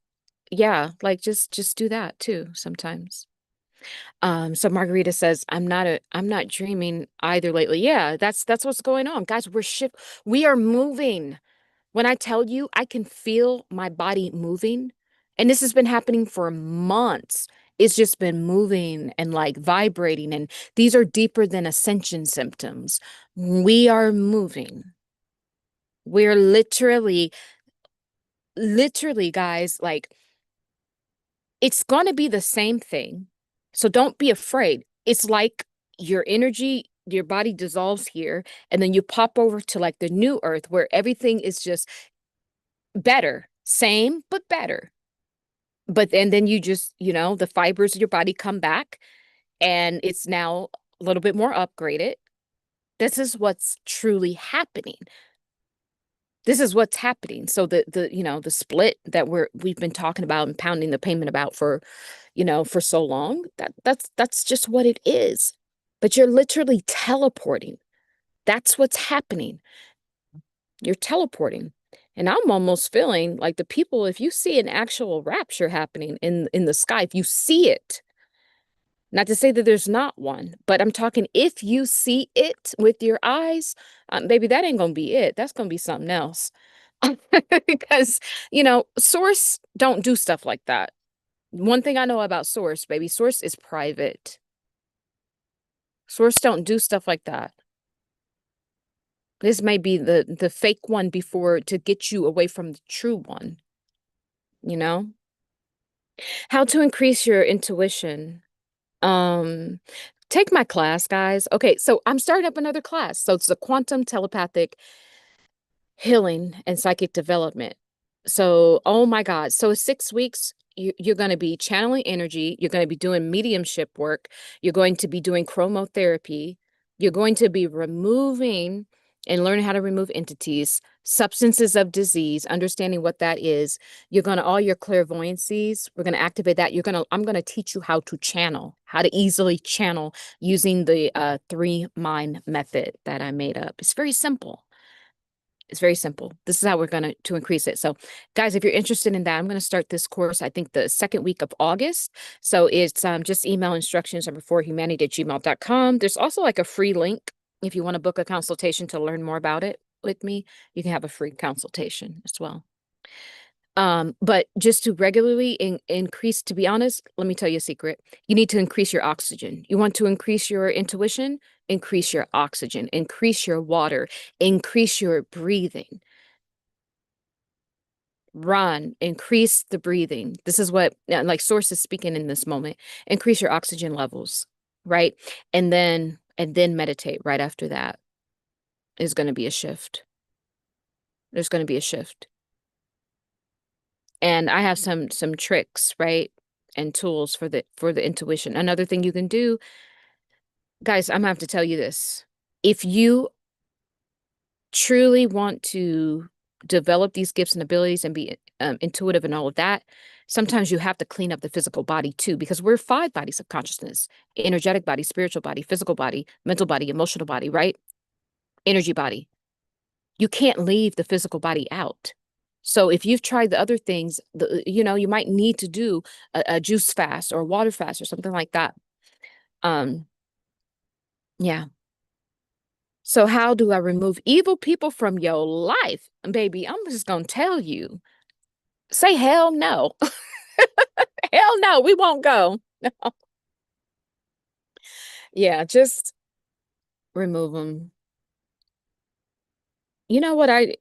Yeah, like just do that too sometimes. So Margarita says, I'm not dreaming either lately. Yeah, that's what's going on. Guys, we are moving. When I tell you, I can feel my body moving, and this has been happening for months. It's just been moving and like vibrating, and these are deeper than ascension symptoms. We are moving. We're literally, guys, like it's going to be the same thing. So don't be afraid. It's like your energy, your body dissolves here, and then you pop over to like the new earth where everything is just better, same, but better. But and then you just, the fibers of your body come back and it's now a little bit more upgraded. This is what's truly happening. This is what's happening. So the split that we've been talking about and pounding the payment about for so long, that's just what it is. But you're literally teleporting. That's what's happening. You're teleporting. And I'm almost feeling like the people, if you see an actual rapture happening in the sky, if you see it, not to say that there's not one, but I'm talking if you see it with your eyes, baby, that ain't gonna be it. That's gonna be something else. Because, Source don't do stuff like that. One thing I know about Source, baby, Source is private. Source don't do stuff like that. This may be the fake one before to get you away from the true one, you know? How to increase your intuition. Um, Take my class, guys. Okay, so I'm starting up another class. So it's a quantum telepathic healing and psychic development. So, oh my God. So 6 weeks, you're going to be channeling energy. You're going to be doing mediumship work. You're going to be doing chromotherapy. You're going to be removing and learning how to remove entities, substances of disease, understanding what that is. You're going to, all your clairvoyancies, we're going to activate that. I'm going to teach you how to channel, how to easily channel using the 3 mind method that I made up. It's very simple. It's very simple. This is how we're going to increase it. So, guys, if you're interested in that, I'm going to start this course, I think the second week of August. So it's just email instructions number 4 humanity@gmail.com. There's also like a free link if you want to book a consultation to learn more about it with me. You can have a free consultation as well. But just to regularly increase, to be honest, let me tell you a secret. You need to increase your oxygen. You want to increase your intuition, increase your oxygen, increase your water, increase your breathing. Run, increase the breathing. This is what, like, Source is speaking in this moment. Increase your oxygen levels, right? And then meditate right after that is going to be a shift. There's going to be a shift. And I have some tricks, right? And tools for the intuition. Another thing you can do, guys, I'm gonna have to tell you this. If you truly want to develop these gifts and abilities and be intuitive and all of that, sometimes you have to clean up the physical body too, because we're five bodies of consciousness: energetic body, spiritual body, physical body, mental body, emotional body, right? Energy body. You can't leave the physical body out. So if you've tried the other things, you might need to do a juice fast or water fast or something like that. Um, yeah. So how do I remove evil people from your life? Baby, I'm just gonna tell you. Say hell no. Hell no, we won't go. Yeah, just remove them. You know what I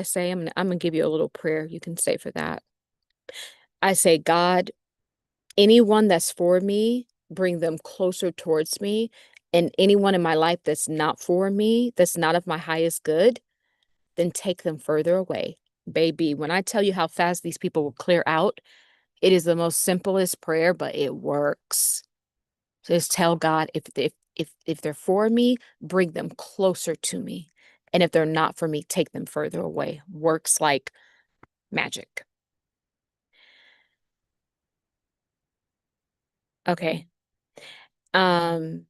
say? I'm gonna give you a little prayer you can say for that. I say, God, anyone that's for me, bring them closer towards me. And anyone in my life that's not for me, that's not of my highest good, then take them further away. Baby, when I tell you how fast these people will clear out, it is the most simplest prayer, but it works. Just tell God, if they're for me, bring them closer to me. And if they're not for me, take them further away. Works like magic. Okay. Um,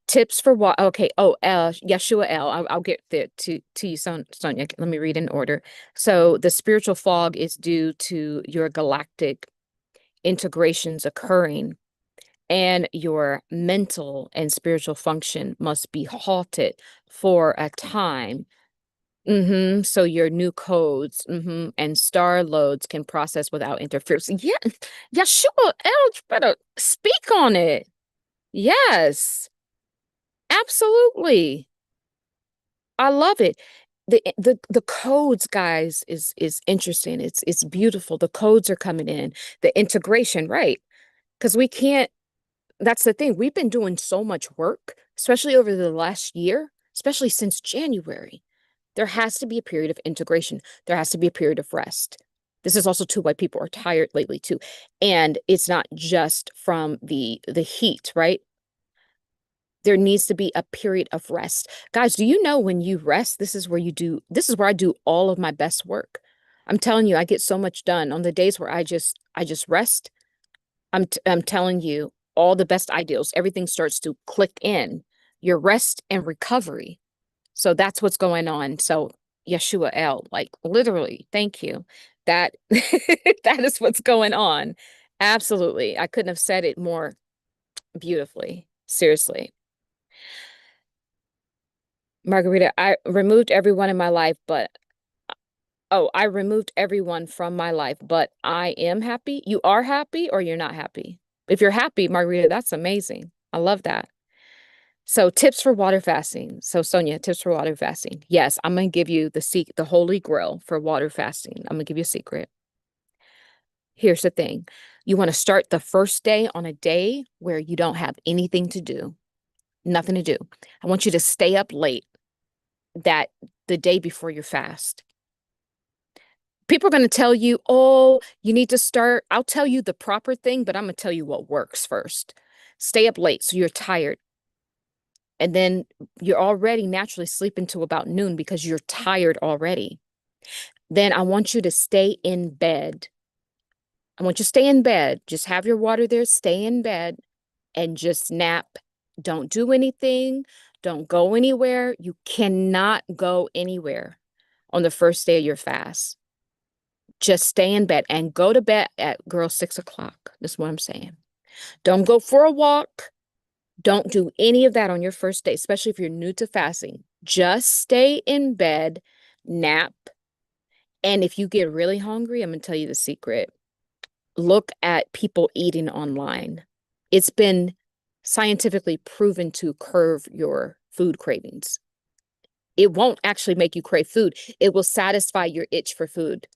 Tips for what? Okay. Oh, Yeshua L. I'll get there to you, Sonia. Let me read in order. So the spiritual fog is due to your galactic integrations occurring, and your mental and spiritual function must be halted for a time. So your new codes, and star loads can process without interference. Yeah, Yeshua L. Better speak on it. Yes, absolutely. I love it. The codes, guys, is interesting. It's beautiful. The codes are coming in. The integration, right? Because we can't, that's the thing. We've been doing so much work, especially over the last year, especially since January. There has to be a period of integration. There has to be a period of rest. This is also too why people are tired lately too. And it's not just from the heat, right? There needs to be a period of rest. Guys, do you know when you rest, this is where I do all of my best work. I'm telling you, I get so much done on the days where I just rest. I'm telling you, all the best ideals, everything starts to click in. Your rest and recovery. So that's what's going on. So Yeshua L, like literally, thank you. That that is what's going on. Absolutely. I couldn't have said it more beautifully. Seriously. Margarita, I removed everyone in my life, but oh, I removed everyone from my life, but I am happy. You are happy or you're not happy? If you're happy, Margarita, that's amazing. I love that. So tips for water fasting. So Sonia, tips for water fasting. Yes, I'm gonna give you the holy grail for water fasting. I'm gonna give you a secret. Here's the thing. You want to start the first day on a day where you don't have anything to do, nothing to do. I want you to stay up late that the day before your fast. People are going to tell you, oh, you need to start. I'll tell you the proper thing, but I'm going to tell you what works first. Stay up late so you're tired. And then you're already naturally sleeping to about noon because you're tired already. Then I want you to stay in bed. I want you to stay in bed. Just have your water there, stay in bed and just nap. Don't do anything. Don't go anywhere. You cannot go anywhere on the first day of your fast. Just stay in bed and go to bed at girl 6 o'clock. That's what I'm saying. Don't go for a walk. Don't do any of that on your first day, especially if you're new to fasting. Just stay in bed, nap, And if you get really hungry, I'm gonna tell you the secret. Look at people eating online. It's been scientifically proven to curve your food cravings. It won't actually make you crave food. It will satisfy your itch for food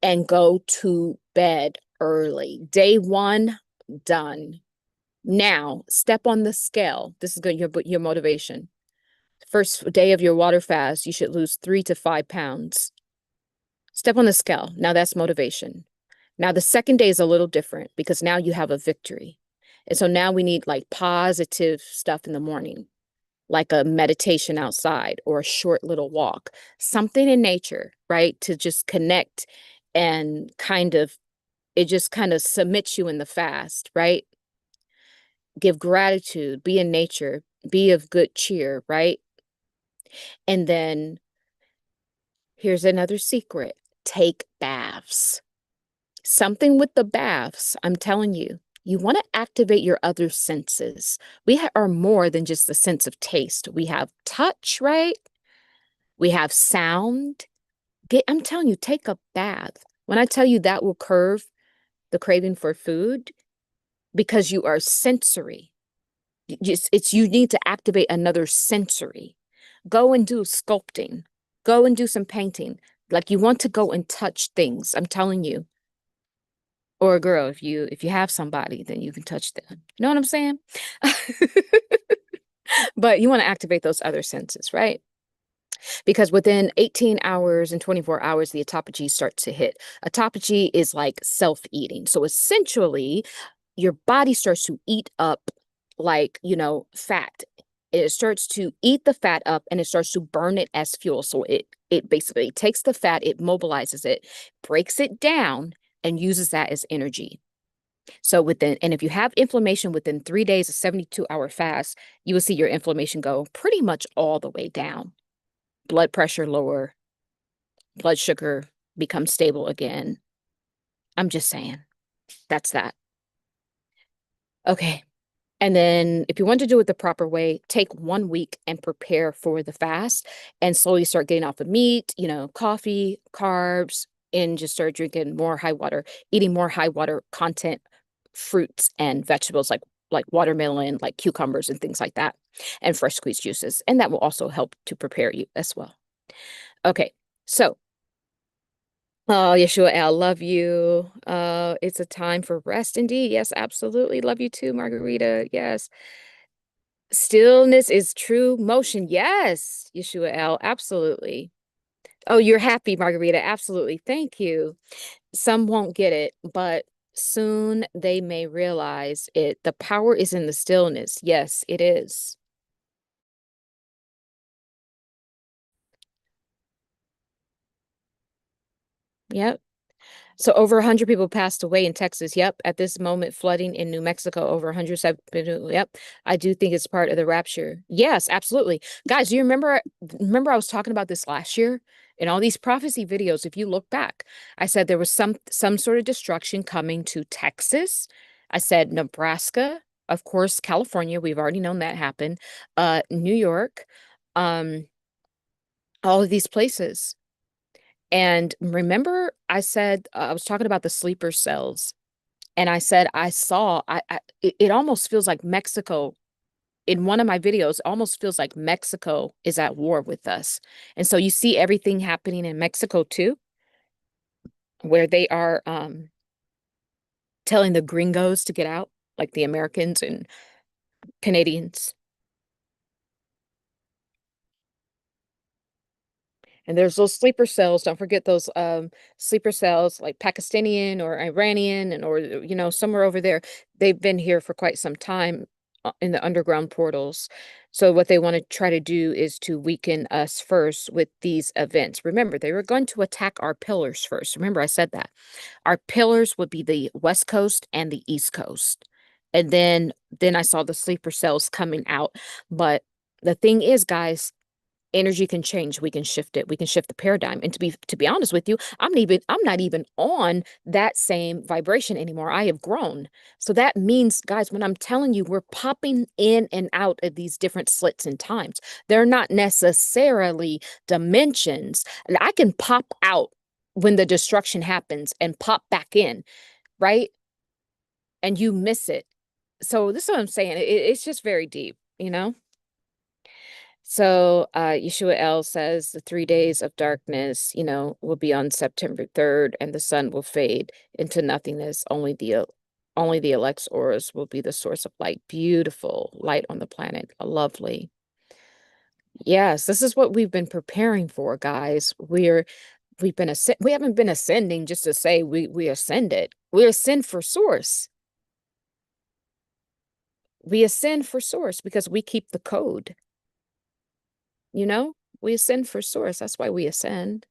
and go to bed early. Day one, done. Now, step on the scale. This is good, your motivation. First day of your water fast, you should lose 3 to 5 pounds. Step on the scale. Now that's motivation. Now the second day is a little different because now you have a victory. And so now we need like positive stuff in the morning, like a meditation outside or a short little walk, something in nature, right? To just connect and kind of, it just kind of submits you in the fast, right? Give gratitude, be in nature, be of good cheer, right? And then here's another secret, take baths. Something with the baths, I'm telling you, you want to activate your other senses. Are more than just the sense of taste. We have touch, right? We have sound. I'm telling you, take a bath. When I tell you that will curve the craving for food, because you are sensory. You need to activate another sensory. Go and do sculpting. Go and do some painting. Like you want to go and touch things. I'm telling you. Or a girl, if you have somebody, then you can touch them. You know what I'm saying? But you want to activate those other senses, right? Because within 18 hours and 24 hours, the autophagy starts to hit. Autophagy is like self-eating. So essentially, your body starts to eat up like, fat. It starts to eat the fat up and it starts to burn it as fuel. So it basically takes the fat, it mobilizes it, breaks it down, and uses that as energy. So and if you have inflammation within 3 days of 72-hour fast, you will see your inflammation go pretty much all the way down. Blood pressure lower, blood sugar becomes stable again. I'm just saying, that's that. Okay. And then if you want to do it the proper way, take 1 week and prepare for the fast and slowly start getting off of meat, coffee, carbs, and just start drinking more high water, eating more high water content fruits and vegetables like watermelon, like cucumbers and things like that, and fresh squeezed juices. And that will also help to prepare you as well. Okay. So, oh, Yeshua, I love you. It's a time for rest indeed. Yes, absolutely. Love you too, Margarita. Yes. Stillness is true motion. Yes, Yeshua L. Absolutely. Oh, you're happy, Margarita. Absolutely. Thank you. Some won't get it, but soon they may realize it. The power is in the stillness. Yes, it is. Yep. So over 100 people passed away in Texas. Yep. At this moment, flooding in New Mexico, over 100. Yep. I do think it's part of the rapture. Yes, absolutely. Guys, do you remember I was talking about this last year in all these prophecy videos? If you look back, I said there was some sort of destruction coming to Texas. I said Nebraska, of course, California. We've already known that happened. New York, um, all of these places. And remember, I said I was talking about the sleeper cells, and I said I saw. It almost feels like Mexico in one of my videos. Almost feels like Mexico is at war with us, and so you see everything happening in Mexico too, where they are telling the gringos to get out, like the Americans and Canadians. And there's those sleeper cells. Don't forget those sleeper cells like Pakistani or Iranian or somewhere over there. They've been here for quite some time in the underground portals. So what they want to try to do is to weaken us first with these events. Remember, they were going to attack our pillars first. Remember, I said that. Our pillars would be the West Coast and the East Coast. And then I saw the sleeper cells coming out. But the thing is, guys, energy can change. We can shift it. We can shift the paradigm. And to be honest with you, I'm not even on that same vibration anymore. I have grown. So that means, guys, when I'm telling you we're popping in and out of these different slits in times, they're not necessarily dimensions. And I can pop out when the destruction happens and pop back in, right? And you miss it. So this is what I'm saying. It's just very deep, you know? So Yeshua El says the 3 days of darkness, will be on September 3rd, and the sun will fade into nothingness. Only the elect's auras will be the source of light. Beautiful light on the planet. Lovely. Yes, this is what we've been preparing for, guys. We haven't been ascending just to say we ascended. We ascend for source. We ascend for source because we keep the code. We ascend for source. That's why we ascend.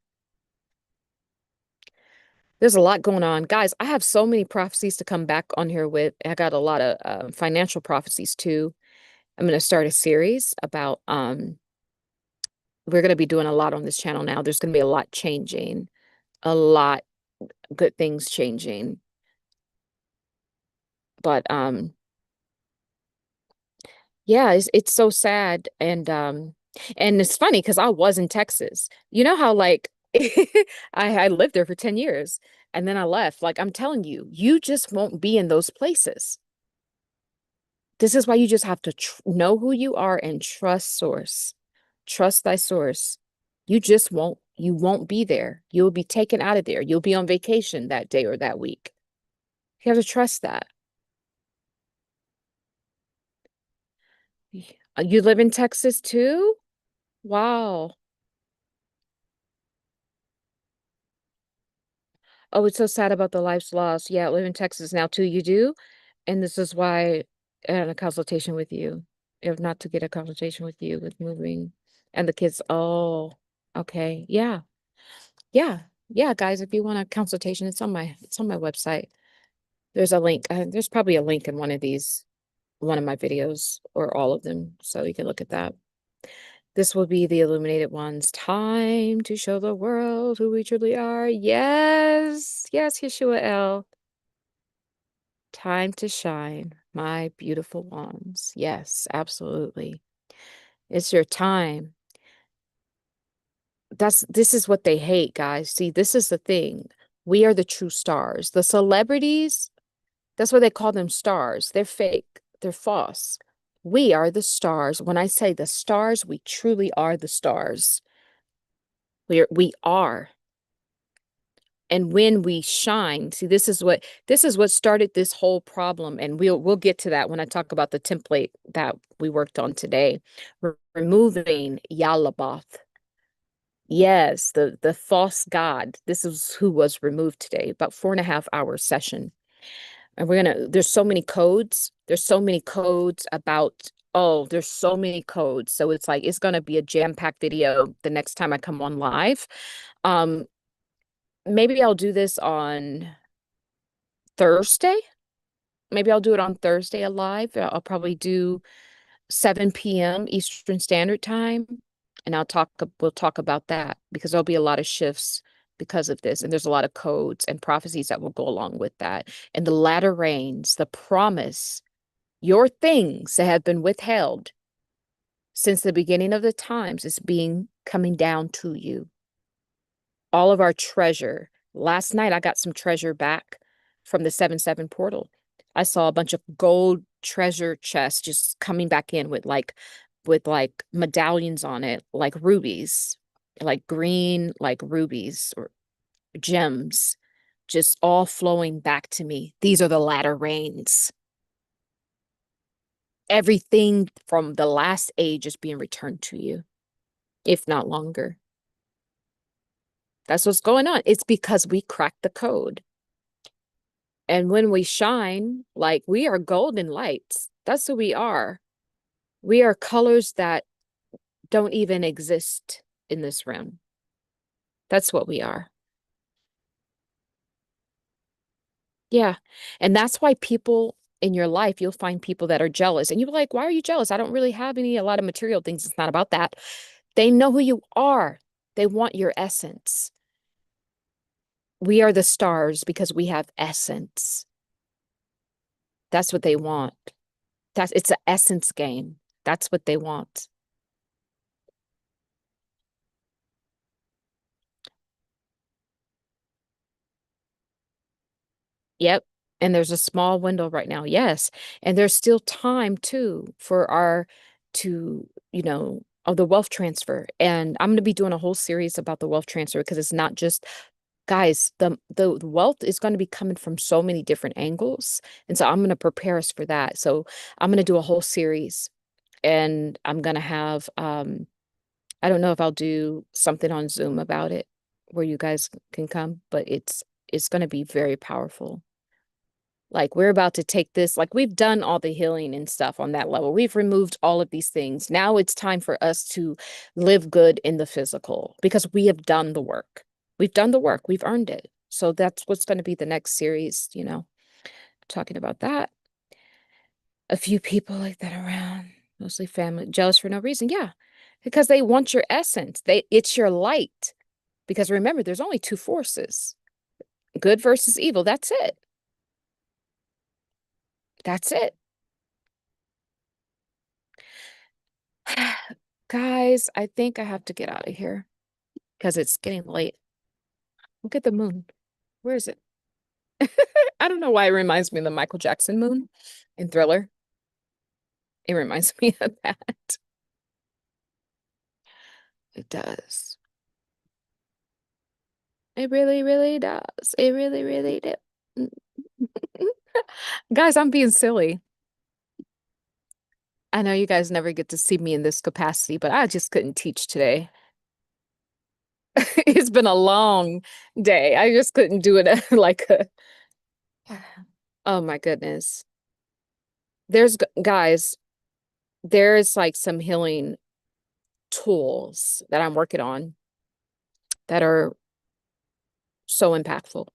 There's a lot going on. Guys, I have so many prophecies to come back on here with. I got a lot of financial prophecies too. I'm going to start a series about, we're going to be doing a lot on this channel now. There's going to be a lot changing, a lot good things changing. But yeah, it's so sad. And it's funny because I was in Texas. You know how like I lived there for 10 years and then I left. Like I'm telling you, you just won't be in those places. This is why you just have to know who you are and trust source. Trust thy source. You won't be there. You'll be taken out of there. You'll be on vacation that day or that week. You have to trust that. You live in Texas too? Wow. Oh, it's so sad about the life's loss. Yeah, I live in Texas now too. You do? And this is why I had a consultation with you. If not to get a consultation with you with moving and the kids. Oh, okay. Yeah. Yeah. Yeah, guys, if you want a consultation, it's on my website. There's a link. There's probably a link in one of my videos or all of them. So you can look at that. This will be the illuminated ones. Time to show the world who we truly are. Yes. Yes, Yeshua El. Time to shine, my beautiful ones. Yes, absolutely. It's your time. This is what they hate, guys. See, this is the thing. We are the true stars. The celebrities, that's why they call them stars. They're fake. They're false. We are the stars. When I say the stars, we truly are the stars. We are. And when we shine, see, this is what started this whole problem. And we'll get to that when I talk about the template that we worked on today. Removing Yalabath. Yes, the false god. This is who was removed today, about 4.5 hour session. And there's so many codes. There's so many codes about, oh, there's so many codes. So it's like, it's going to be a jam-packed video the next time I come on live. Um, Maybe I'll do this on Thursday. Maybe I'll do it on Thursday live. I'll probably do 7 p.m. Eastern Standard Time. And we'll talk about that because there'll be a lot of shifts because of this. And there's a lot of codes and prophecies that will go along with that. And the latter rains, the promise, your things that have been withheld since the beginning of the times is coming down to you. All of our treasure. Last night, I got some treasure back from the 7/7 portal. I saw a bunch of gold treasure chests just coming back in with like medallions on it, like rubies, like green, like rubies or gems, just all flowing back to me. These are the latter rains. Everything from the last age is being returned to you, if not longer. That's what's going on. It's because we cracked the code. And when we shine, like we are golden lights. That's who we are. We are colors that don't even exist in this realm. That's what we are. Yeah. And that's why people in your life, you'll find people that are jealous. And you're like, why are you jealous? I don't really have a lot of material things. It's not about that. They know who you are. They want your essence. We are the stars because we have essence. That's what they want. It's an essence game. That's what they want. Yep. And there's a small window right now. Yes. And there's still time too for our to, of the wealth transfer. And I'm going to be doing a whole series about the wealth transfer because it's not just guys, the wealth is going to be coming from so many different angles. And so I'm going to prepare us for that. So I'm going to do a whole series and I'm going to have I don't know if I'll do something on Zoom about it where you guys can come, but it's going to be very powerful. Like we're about to take this, like we've done all the healing and stuff on that level. We've removed all of these things. Now it's time for us to live good in the physical because we have done the work. We've done the work. We've earned it. So that's what's going to be the next series, talking about that. A few people like that around, mostly family, jealous for no reason. Yeah, because they want your essence. It's your light. Because remember, there's only two forces, good versus evil. That's it. That's it. Guys, I think I have to get out of here because it's getting late. Look at the moon. Where is it? I don't know why it reminds me of the Michael Jackson moon in Thriller. It reminds me of that. It does. It really, really does. It really, really does. Guys, I'm being silly. I know you guys never get to see me in this capacity, but I just couldn't teach today. It's been a long day. I just couldn't do it like a, oh my goodness. Guys, there's like some healing tools that I'm working on that are so impactful.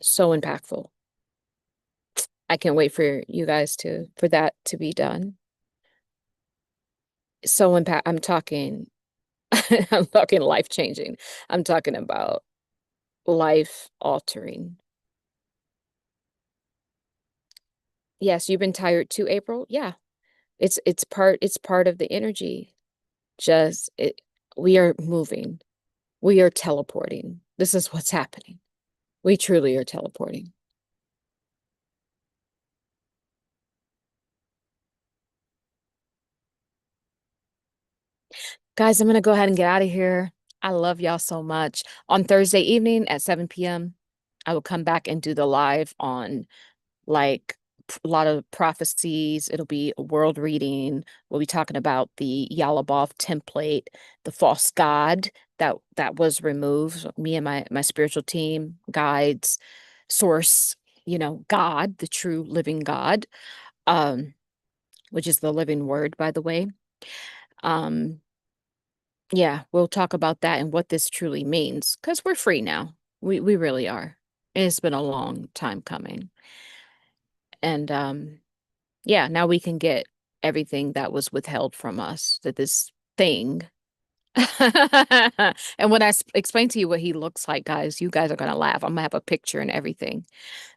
So impactful. I can't wait for you guys for that to be done. So I'm talking I'm talking life changing. I'm talking about life altering. Yes, you've been tired too, April. Yeah. It's part of the energy. Just it We are moving. We are teleporting. This is what's happening. We truly are teleporting. Guys, I'm gonna go ahead and get out of here. I love y'all so much. On Thursday evening at 7 p.m., I will come back and do the live on like a lot of prophecies. It'll be a world reading. We'll be talking about the Yalabov template, the false god that was removed. Me and my spiritual team, guides, source, God, the true living God, um, which is the living word, by the way. Um, yeah, we'll talk about that and what this truly means because we're free now. We really are. It's been a long time coming. And yeah, now we can get everything that was withheld from us, that this thing. And when I explain to you what he looks like, guys, you guys are going to laugh. I'm going to have a picture and everything.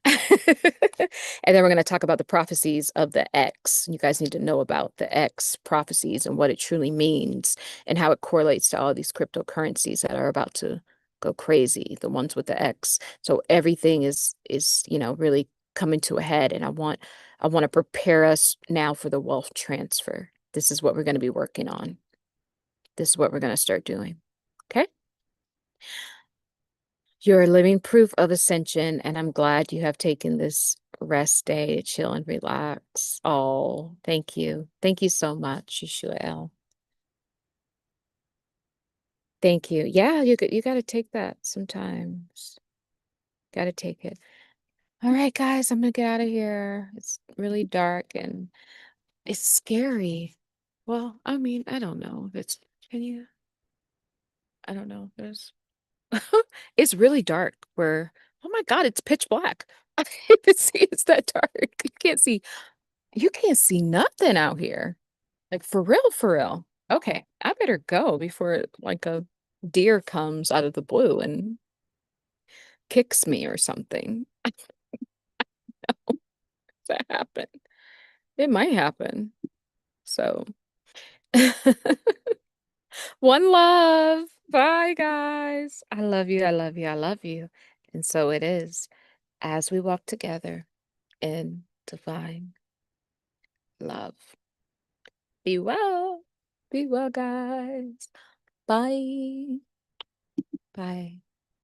And then we're going to talk about the prophecies of the X. You guys need to know about the X prophecies and what it truly means and how it correlates to all these cryptocurrencies that are about to go crazy, the ones with the X. So everything is, really coming to a head. And I want to prepare us now for the wealth transfer. This is what we're going to be working on. This is what we're going to start doing. Okay? You're a living proof of ascension, and I'm glad you have taken this rest day to chill and relax. Oh, thank you. Thank you so much, Yeshua. Thank you. Yeah, you got to take that sometimes. Got to take it. All right, guys, I'm gonna get out of here. It's really dark and it's scary. Well, I mean, I don't know if it's, can you? I don't know. There's it's really dark where, oh my God, it's pitch black. I can't even see it's that dark. You can't see nothing out here. Like for real, for real. Okay, I better go before like a deer comes out of the blue and kicks me or something. That happen. It might happen. So one love. Bye, guys. I love you. I love you. I love you. And so it is. as we walk together in divine love. Be well. Be well, guys. Bye. Bye.